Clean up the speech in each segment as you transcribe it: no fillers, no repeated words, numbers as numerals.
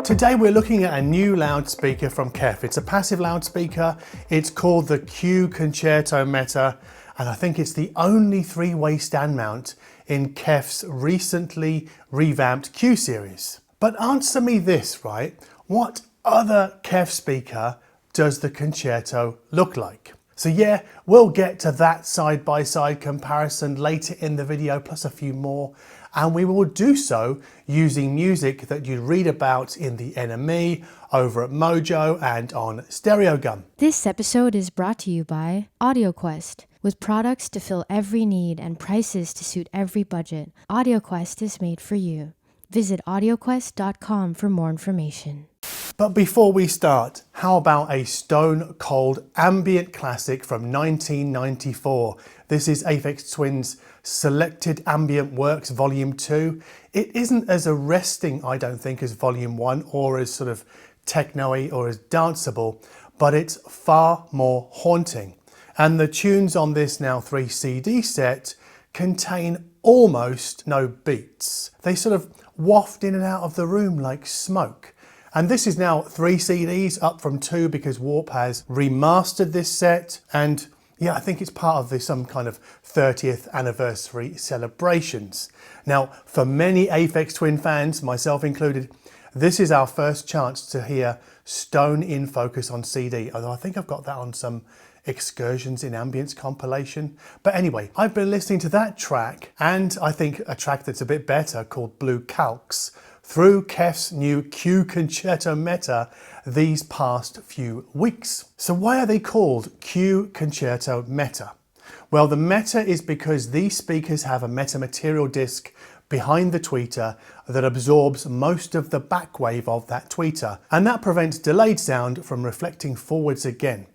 Today we're looking at a new loudspeaker from KEF. It's a passive loudspeaker. It's called the Q Concerto Meta, and I think it's the only three-way stand mount in KEF's recently revamped Q series. But answer me this, right? What other KEF speaker does the Concerto look like? So yeah, we'll get to that side-by-side comparison later in the video, plus a few more. And we will do so using music that you read about in the NME, over at Mojo and on Stereo Gum. This episode is brought to you by AudioQuest. With products to fill every need and prices to suit every budget, AudioQuest is made for you. Visit audioquest.com for more information. But before we start, how about a stone cold ambient classic from 1994? This is Aphex Twin's Selected Ambient Works Volume 2. It isn't as arresting, I don't think, as Volume 1 or as sort of techno-y or as danceable, but it's far more haunting. And the tunes on this now 3 CD set contain almost no beats. They sort of waft in and out of the room like smoke. And this is now 3 CDs up from 2 because Warp has remastered this set. And yeah, I think it's part of some kind of 30th anniversary celebrations. Now, for many Aphex Twin fans, myself included, this is our first chance to hear Stone in Focus on CD, although I think I've got that on some Excursions in Ambience compilation. But anyway, I've been listening to that track, and I think a track that's a bit better called Blue Calcs through KEF's new Q Concerto Meta these past few weeks. So why are they called Q Concerto Meta? Well, the Meta is because these speakers have a metamaterial disc behind the tweeter that absorbs most of the backwave of that tweeter, and that prevents delayed sound from reflecting forwards again.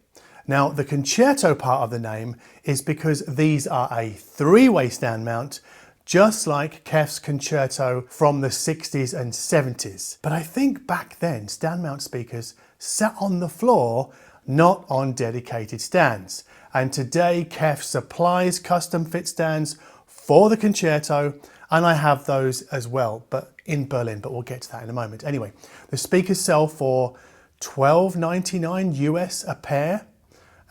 Now, the concerto part of the name is because these are a three-way stand mount, just like KEF's Concerto from the 60s and 70s. But I think back then, stand mount speakers sat on the floor, not on dedicated stands. And today, KEF supplies custom fit stands for the Concerto, and I have those as well, but in Berlin, but we'll get to that in a moment. Anyway, the speakers sell for $12.99 US a pair,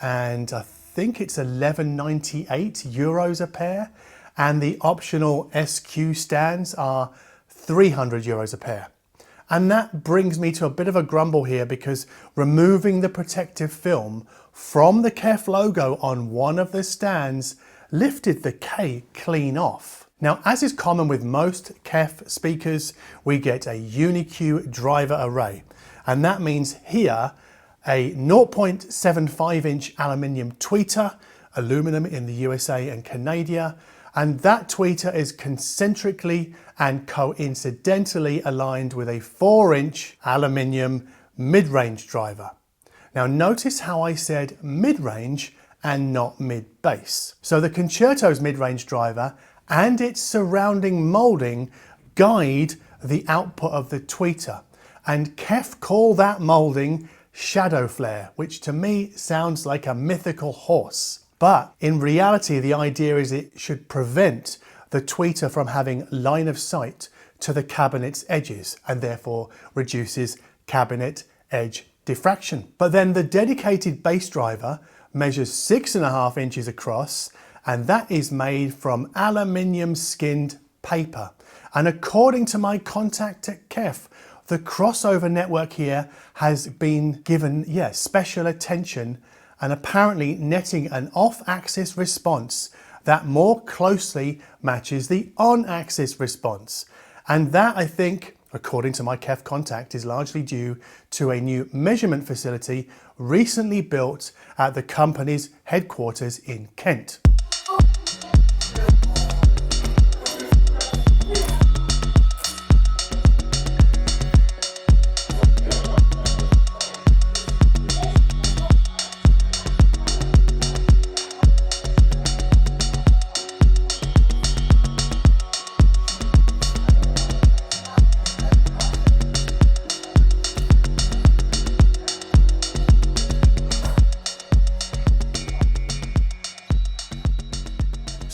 and I think it's €11.98 a pair. And the optional SQ stands are €300 a pair. And that brings me to a bit of a grumble here, because removing the protective film from the KEF logo on one of the stands lifted the K clean off. Now, as is common with most KEF speakers, we get a UniQ driver array. And that means here a 0.75 inch aluminium tweeter, aluminum in the USA and Canada, and that tweeter is concentrically and coincidentally aligned with a 4-inch aluminium mid-range driver. Now notice how I said mid-range and not mid-bass. So the Concerto's mid-range driver and its surrounding moulding guide the output of the tweeter, and KEF call that moulding shadow flare, which to me sounds like a mythical horse. But in reality, the idea is it should prevent the tweeter from having line of sight to the cabinet's edges, and therefore reduces cabinet edge diffraction. But then the dedicated bass driver measures 6.5 inches across, and that is made from aluminium skinned paper. And according to my contact at KEF, the crossover network here has been given, special attention, and apparently netting an off-axis response that more closely matches the on-axis response. And that, I think, according to my KEF contact, is largely due to a new measurement facility recently built at the company's headquarters in Kent.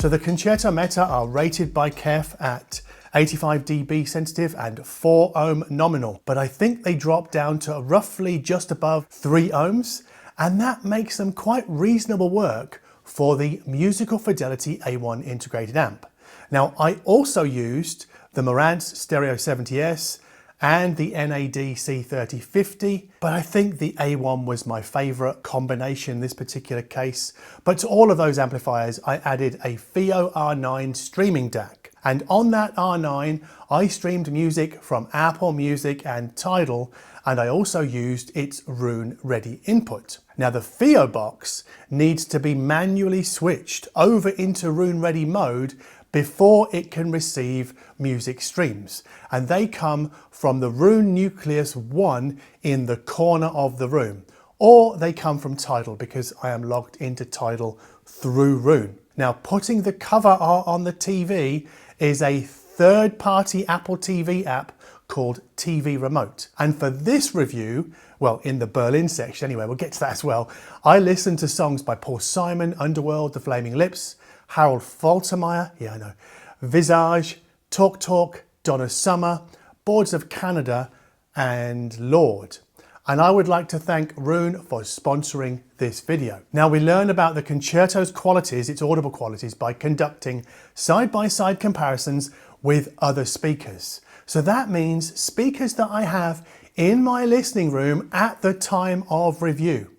So the Concerto Meta are rated by KEF at 85 dB sensitive and 4 ohm nominal, but I think they drop down to roughly just above 3 ohms, and that makes them quite reasonable work for the Musical Fidelity A1 integrated amp. Now, I also used the Marantz Stereo 70S and the NAD C3050, but I think the A1 was my favorite combination in this particular case. But to all of those amplifiers, I added a FiiO R9 streaming DAC. And on that R9, I streamed music from Apple Music and Tidal, and I also used its Roon Ready input. Now the FiiO box needs to be manually switched over into Roon Ready mode before it can receive music streams, and they come from the Roon Nucleus 1 in the corner of the room, or they come from Tidal because I am logged into Tidal through Roon. Now, putting the cover art on the TV is a third-party Apple TV app called TV Remote, and for this review, well, in the Berlin section anyway, we'll get to that as well, I listened to songs by Paul Simon, Underworld, The Flaming Lips, Harold Faltermeyer, yeah I know, Visage, Talk Talk, Donna Summer, Boards of Canada, and Lord. And I would like to thank Roon for sponsoring this video. Now we learn about the concerto's qualities, its audible qualities, by conducting side-by-side comparisons with other speakers. So that means speakers that I have in my listening room at the time of review.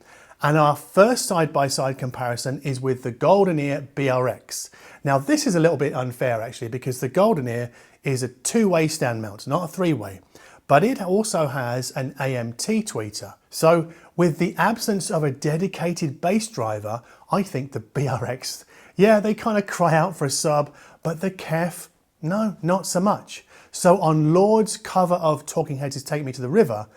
And our first side-by-side comparison is with the Golden Ear BRX. Now this is a little bit unfair actually, because the Golden Ear is a two-way stand mount, not a three-way, but it also has an AMT tweeter. So with the absence of a dedicated bass driver, I think the BRX, yeah, they kind of cry out for a sub, but the KEF, no, not so much. So on Lord's cover of Talking Heads' Take Me to the River,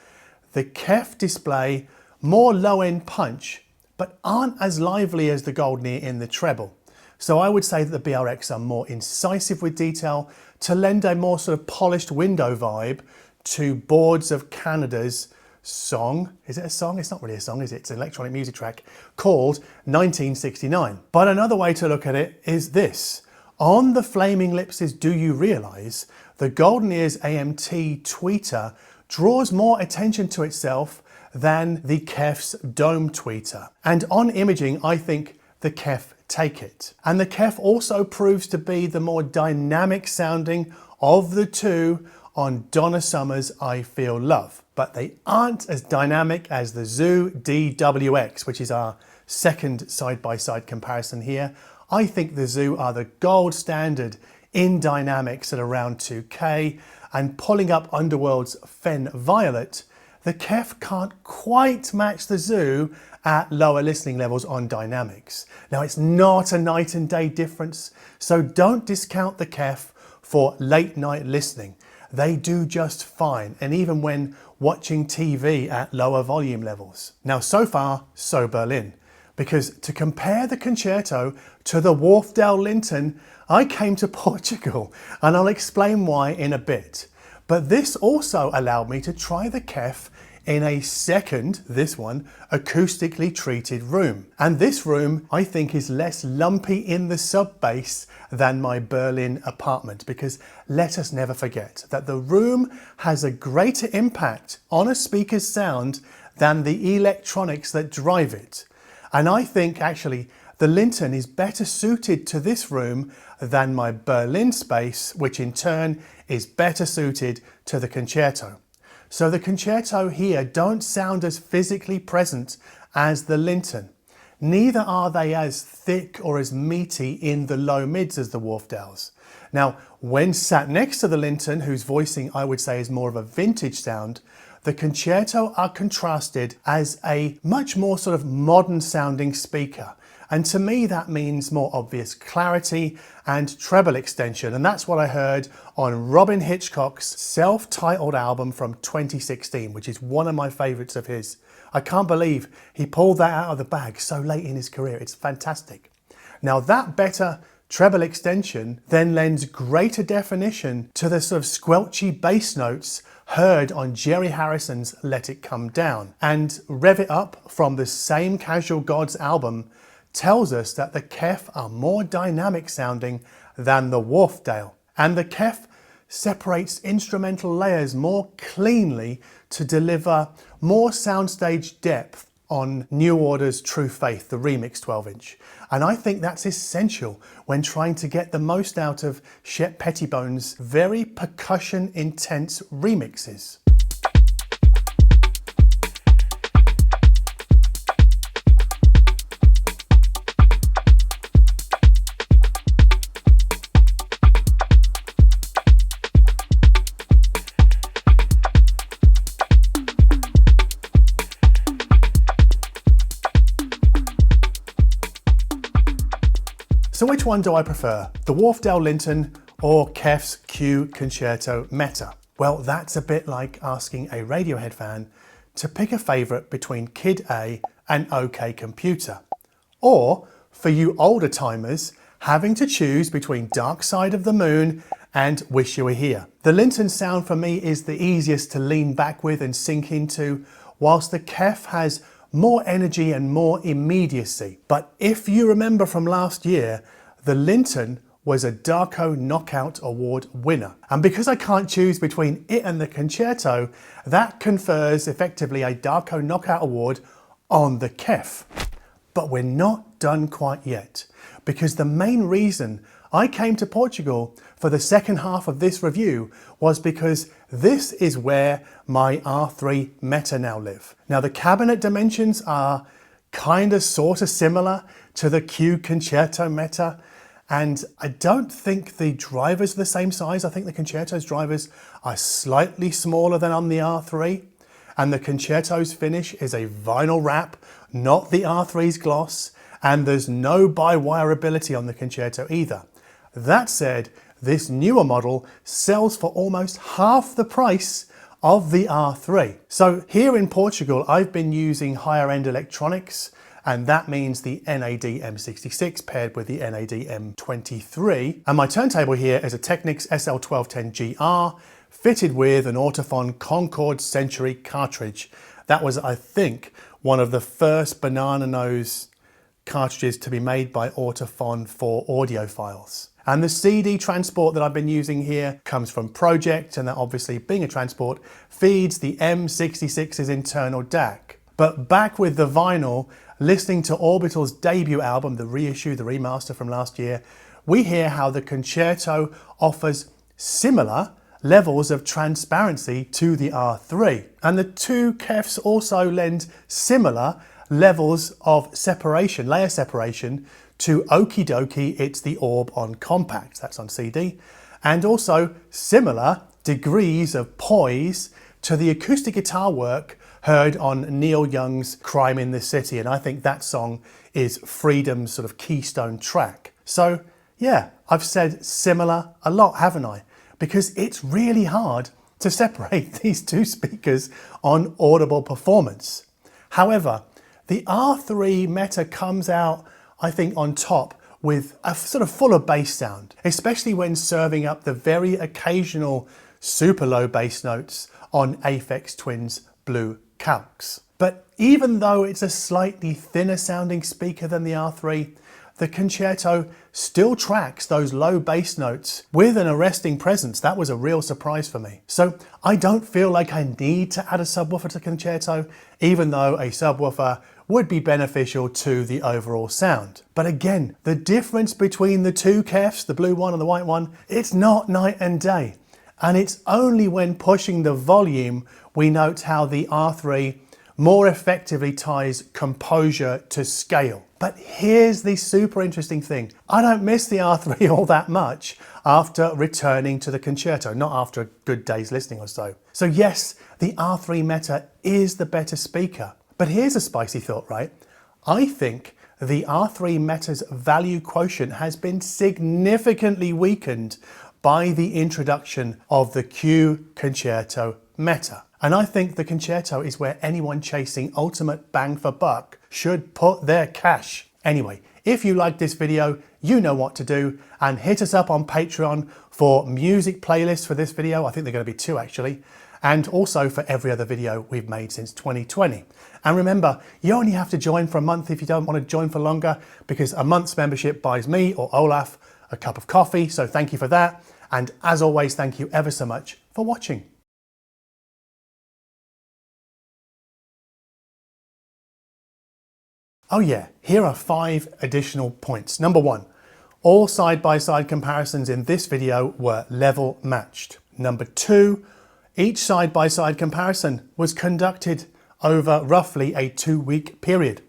the KEF display more low-end punch, but aren't as lively as the Golden Ear in the treble. So I would say that the BRX are more incisive with detail to lend a more sort of polished window vibe to Boards of Canada's song. Is it a song? It's not really a song, is it? It's an electronic music track called 1969. But another way to look at it is this. On the Flaming Lips' Do You Realise, the Golden Ear's AMT tweeter draws more attention to itself than the KEF's dome tweeter. And on imaging, I think the KEF take it. And the KEF also proves to be the more dynamic sounding of the two on Donna Summer's I Feel Love. But they aren't as dynamic as the Zoo DWX, which is our second side-by-side comparison here. I think the Zoo are the gold standard in dynamics at around 2K, and pulling up Underworld's Fen Violet, the KEF can't quite match the Zoo at lower listening levels on dynamics. Now it's not a night and day difference, so don't discount the KEF for late night listening. They do just fine, and even when watching TV at lower volume levels. Now so far, so Berlin, because to compare the concerto to the Wharfedale Linton, I came to Portugal, and I'll explain why in a bit. But this also allowed me to try the KEF in a second, this one, acoustically treated room. And this room, I think, is less lumpy in the sub bass than my Berlin apartment, because let us never forget that the room has a greater impact on a speaker's sound than the electronics that drive it. And I think actually the Linton is better suited to this room than my Berlin space, which in turn is better suited to the concerto. So the concerto here don't sound as physically present as the Linton. Neither are they as thick or as meaty in the low mids as the Wharfedales. Now, when sat next to the Linton, whose voicing I would say is more of a vintage sound, the concerto are contrasted as a much more sort of modern sounding speaker. And to me, that means more obvious clarity and treble extension. And that's what I heard on Robin Hitchcock's self-titled album from 2016, which is one of my favorites of his. I can't believe he pulled that out of the bag so late in his career. It's fantastic. Now that better treble extension then lends greater definition to the sort of squelchy bass notes heard on Jerry Harrison's Let It Come Down. And Rev It Up from the same Casual Gods album tells us that the KEF are more dynamic sounding than the Wharfedale. And the KEF separates instrumental layers more cleanly to deliver more soundstage depth on New Order's True Faith, the remix 12-inch. And I think that's essential when trying to get the most out of Shep Pettibone's very percussion-intense remixes. So which one do I prefer, the Wharfedale Linton or KEF's Q Concerto Meta? Well, that's a bit like asking a Radiohead fan to pick a favourite between Kid A and OK Computer. Or, for you older timers, having to choose between Dark Side of the Moon and Wish You Were Here. The Linton sound for me is the easiest to lean back with and sink into, whilst the KEF has more energy and more immediacy. But if you remember from last year, the Linton was a Darko Knockout Award winner. And because I can't choose between it and the Concerto, that confers effectively a Darko Knockout Award on the KEF. But we're not done quite yet, because the main reason I came to Portugal for the second half of this review was because this is where my R3 Meta now live. Now the cabinet dimensions are sorta similar to the Q Concerto Meta, and I don't think the drivers are the same size. I think the Concerto's drivers are slightly smaller than on the R3, and the Concerto's finish is a vinyl wrap, not the R3's gloss, and there's no by-wire ability on the Concerto either. That said, this newer model sells for almost half the price of the R3. So here in Portugal, I've been using higher end electronics, and that means the NAD M66 paired with the NAD M23. And my turntable here is a Technics SL1210GR fitted with an Autophon Concord Century cartridge. That was, I think, one of the first banana nose cartridges to be made by Autophon for audiophiles. And the CD transport that I've been using here comes from Project, and that obviously, being a transport, feeds the M66's internal DAC. But back with the vinyl, listening to Orbital's debut album, the reissue, the remaster from last year, we hear how the Concerto offers similar levels of transparency to the R3. And the two KEFs also lend similar levels of separation, layer separation, to Okie Dokie, It's the Orb on Compact, that's on CD, and also similar degrees of poise to the acoustic guitar work heard on Neil Young's Crime in the City, and I think that song is Freedom's sort of keystone track. So yeah, I've said similar a lot, haven't I? Because it's really hard to separate these two speakers on audible performance. However, the R3 Meta comes out, I think, on top with a sort of fuller bass sound, especially when serving up the very occasional super low bass notes on Aphex Twin's Blue Calx. But even though it's a slightly thinner sounding speaker than the R3, the Concerto still tracks those low bass notes with an arresting presence. That was a real surprise for me. So I don't feel like I need to add a subwoofer to the Concerto, even though a subwoofer would be beneficial to the overall sound. But again, the difference between the two KEFs, the blue one and the white one, it's not night and day. And it's only when pushing the volume we note how the R3 more effectively ties composure to scale. But here's the super interesting thing. I don't miss the R3 all that much after returning to the Concerto, not after a good day's listening or so. So yes, the R3 Meta is the better speaker. But here's a spicy thought, right? I think the R3 Meta's value quotient has been significantly weakened by the introduction of the Q Concerto Meta. And I think the Concerto is where anyone chasing ultimate bang for buck should put their cash. Anyway, if you like this video, you know what to do, and hit us up on Patreon for music playlists for this video. I think they're going to be 2 actually, and also for every other video we've made since 2020. And remember, you only have to join for a month if you don't want to join for longer, because a month's membership buys me or Olaf a cup of coffee, so thank you for that. And as always, thank you ever so much for watching. Oh yeah, here are 5 additional points. Number 1, all side-by-side comparisons in this video were level matched. Number 2, each side-by-side comparison was conducted over roughly a 2-week period.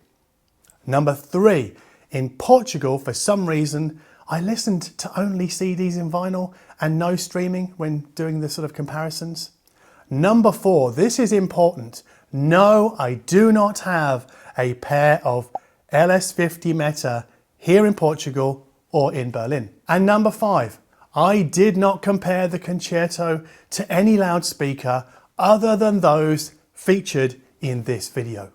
Number 3, in Portugal, for some reason, I listened to only CDs in vinyl and no streaming when doing the sort of comparisons. Number 4, this is important. No, I do not have a pair of LS50 Meta here in Portugal or in Berlin. And number 5, I did not compare the concerto to any loudspeaker other than those featured in this video.